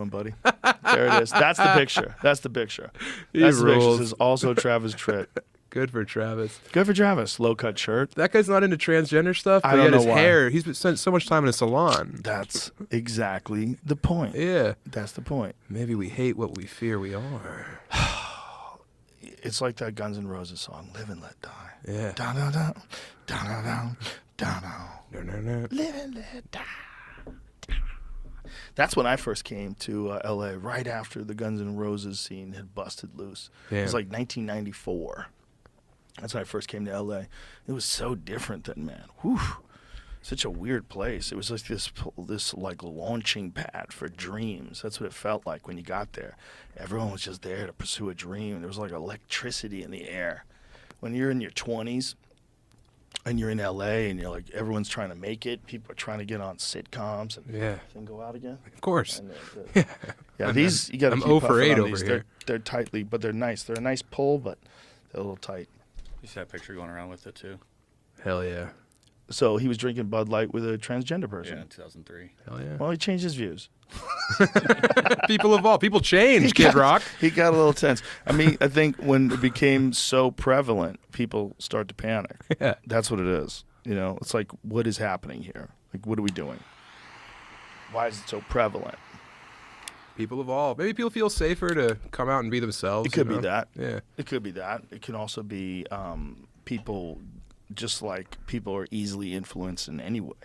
buddy. There it is. That's the picture. That's the picture. He That's the picture. rules. This is also Travis Tritt. Good for Travis. Good for Travis. Low cut shirt. That guy's not into transgender stuff, but I he don't had know his why. hair. He's spent so much time in a salon. That's exactly the point. Yeah. That's the point. Maybe we hate what we fear we are. It's like that Guns N' Roses song, Live and Let Die. Yeah. Down, down, down, down, down, down, down, down. No, no, no. Live and let die. That's when I first came to L.A., right after the Guns N' Roses scene had busted loose. It was like 1994. That's when I first came to L.A. It was so different then, man. Whew. Such a weird place. It was like this like launching pad for dreams. That's what it felt like when you got there. Everyone was just there to pursue a dream. There was like electricity in the air. When you're in your 20s and you're in LA and you're like, everyone's trying to make it. People are trying to get on sitcoms and then go out again. Of course. And yeah, these you got to keep 0 for 8 puffing on over these. here. They're tightly, but they're nice. They're a nice pull, but they're a little tight. You see that picture going around with it too? Hell yeah. So he was drinking Bud Light with a transgender person. Yeah, in 2003. Hell yeah. Well, he changed his views. People evolve. People change, Kid Rock. He got a little tense. I mean, I think when it became so prevalent, people start to panic. Yeah. That's what it is. You know, it's like, what is happening here? Like, what are we doing? Why is it so prevalent? People evolve. Maybe people feel safer to come out and be themselves. It could be that. Yeah. It could be that. It can also be people, just like people are easily influenced in any way.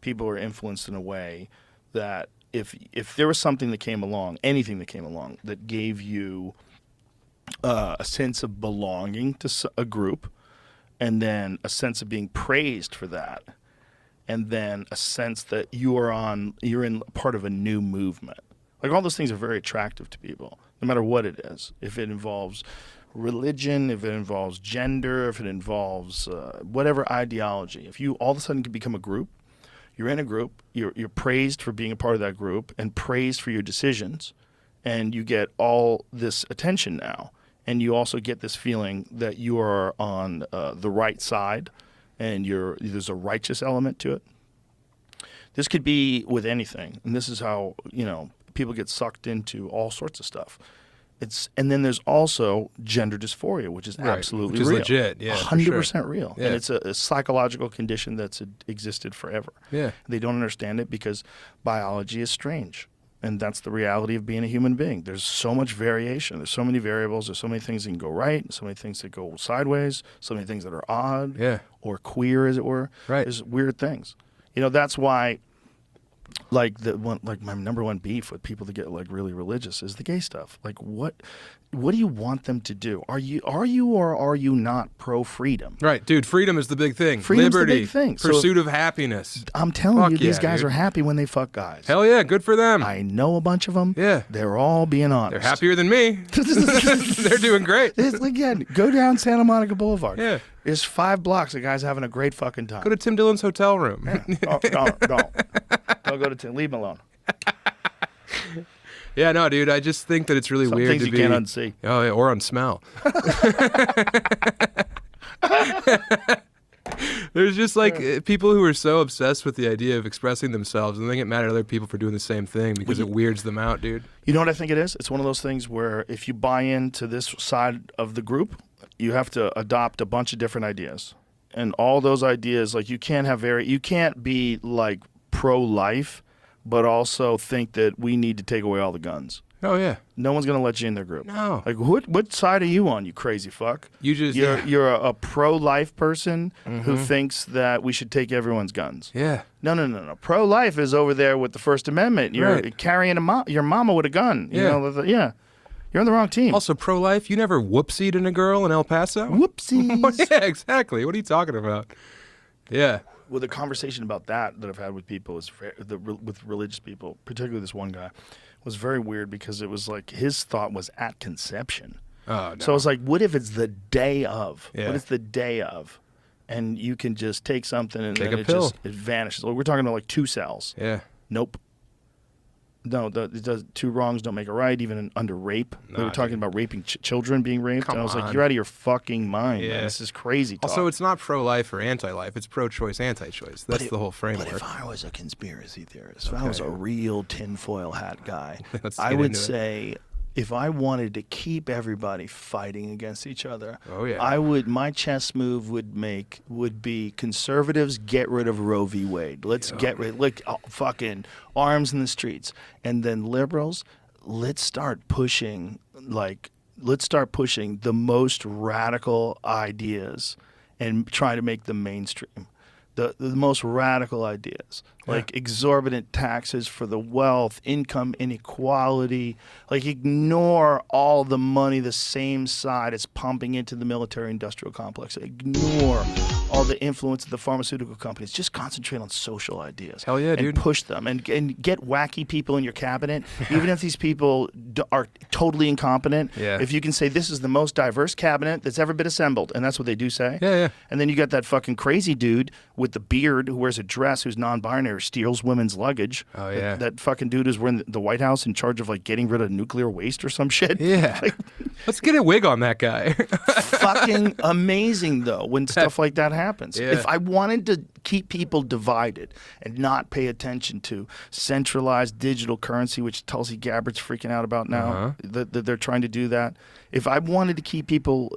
People are influenced in a way that if there was something that came along, anything that came along that gave you a sense of belonging to a group, and then a sense of being praised for that, and then a sense that you're in part of a new movement. Like, all those things are very attractive to people, no matter what it is. If it involves religion, if it involves gender, if it involves whatever ideology. If you all of a sudden can become a group, you're in a group, you're praised for being a part of that group and praised for your decisions, and you get all this attention now. And you also get this feeling that you are on the right side, and there's a righteous element to it. This could be with anything, and this is how people get sucked into all sorts of stuff. And then there's also gender dysphoria, which is absolutely real, legit, yeah, 100% real, yeah. and it's a psychological condition that's existed forever. Yeah, they don't understand it because biology is strange. And that's the reality of being a human being. There's so much variation. There's so many variables. There's so many things that can go right, so many things that go sideways, so many things that are odd or queer, as it were. Right. There's weird things. That's why, like my number one beef with people that get like really religious is the gay stuff. Like, what do you want them to do? Are you or are you not pro freedom? Right, dude. Freedom is the big thing. Freedom's Liberty, the big thing. Pursuit of happiness. I'm telling Fuck you, these yeah, guys dude. are happy when they fuck guys. Hell yeah, good for them. I know a bunch of them. Yeah. They're all being honest. They're happier than me. They're doing great. Again, go down Santa Monica Boulevard. Yeah. There's 5 blocks of guys having a great fucking time. Go to Tim Dillon's hotel room. Yeah. Don't go to Tim. Leave him alone. Yeah, no, dude. I just think that it's really Some weird things to you be. can't unsee. Oh, yeah, or unsmell. There's just like people who are so obsessed with the idea of expressing themselves, and they get mad at other people for doing the same thing because it weirds them out, dude. You know what I think it is? It's one of those things where if you buy into this side of the group, you have to adopt a bunch of different ideas, and all those ideas, like, you can't be like pro-life, but also think that we need to take away all the guns. Oh yeah. No one's gonna let you in their group. No. Like, what side are you on, you crazy fuck? You're a pro-life person who thinks that we should take everyone's guns. Yeah. No. Pro-life is over there with the First Amendment. You're carrying your mama with a gun. Yeah. You're on the wrong team. Also, pro-life. You never whoopsied in a girl in El Paso. Whoopsies. Yeah, exactly. What are you talking about? Yeah. Well, the conversation about that I've had with people with religious people, particularly this one guy, was very weird because it was like his thought was at conception. Oh, no. So I was like, what if it's the day of? Yeah. What if the day of? And you can just take something and Take then a pill. it vanishes. Like, we're talking about like 2 cells. Yeah. Nope. No, it does, two wrongs don't make a right, even under rape. They were Nah, talking dude. about raping children being raped. Come and I was on. like, you're out of your fucking mind, Yeah. man. This is crazy talk. Also, it's not pro-life or anti-life. It's pro-choice, anti-choice. That's the whole framework. But if I was a conspiracy theorist, if I Okay. was a real tinfoil hat guy, Let's I get would into it. say if I wanted to keep everybody fighting against each other, Oh, yeah. my chess move would be conservatives get rid of Roe v. Wade. Let's get rid fucking arms in the streets. And then liberals, let's start pushing the most radical ideas and try to make them mainstream. The most radical ideas, like exorbitant taxes for the wealth, income inequality, like ignore all the money the same side is pumping into the military-industrial complex. Ignore all the influence of the pharmaceutical companies. Just concentrate on social ideas. Hell yeah, and dude. push them and get wacky people in your cabinet, even if these people are totally incompetent. Yeah. If you can say this is the most diverse cabinet that's ever been assembled, and that's what they do say. Yeah, yeah. And then you got that fucking crazy dude with the beard who wears a dress, who's non-binary, steals women's luggage. Oh, yeah. That fucking dude who's in the White House in charge of like getting rid of nuclear waste or some shit. Yeah. Let's get a wig on that guy. Fucking amazing though when stuff like that happens. Yeah. If I wanted to keep people divided and not pay attention to centralized digital currency, which Tulsi Gabbard's freaking out about now, that they're trying to do that. If I wanted to keep people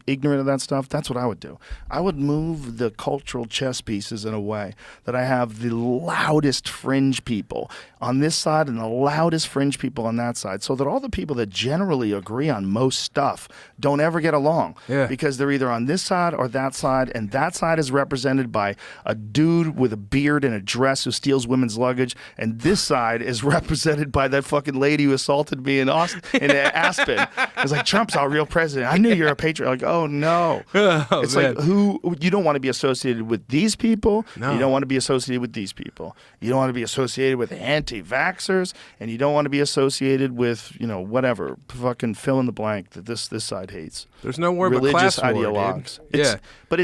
ignorant of that stuff, that's what I would do. I would move the cultural chess pieces in a way that I have the loudest fringe people on this side and the loudest fringe people on that side, so that all the people that generally agree on most stuff don't ever get along. Yeah. Because they're either on this side or that side, and that side is represented by a dude with a beard and a dress who steals women's luggage, and this side is represented by that fucking lady who assaulted me in Aspen. It's like, Trump's our real president. I knew you're a patriot. Like, oh no. Oh, It's man. like, you don't want to be associated with these people. No. You don't want to be associated with these people. You don't want to be associated with anti-vaxxers, and you don't want to be associated with, whatever, fucking fill in the blank that this side hates. There's no more of a Religious class war, dude. ideologues. Yeah. But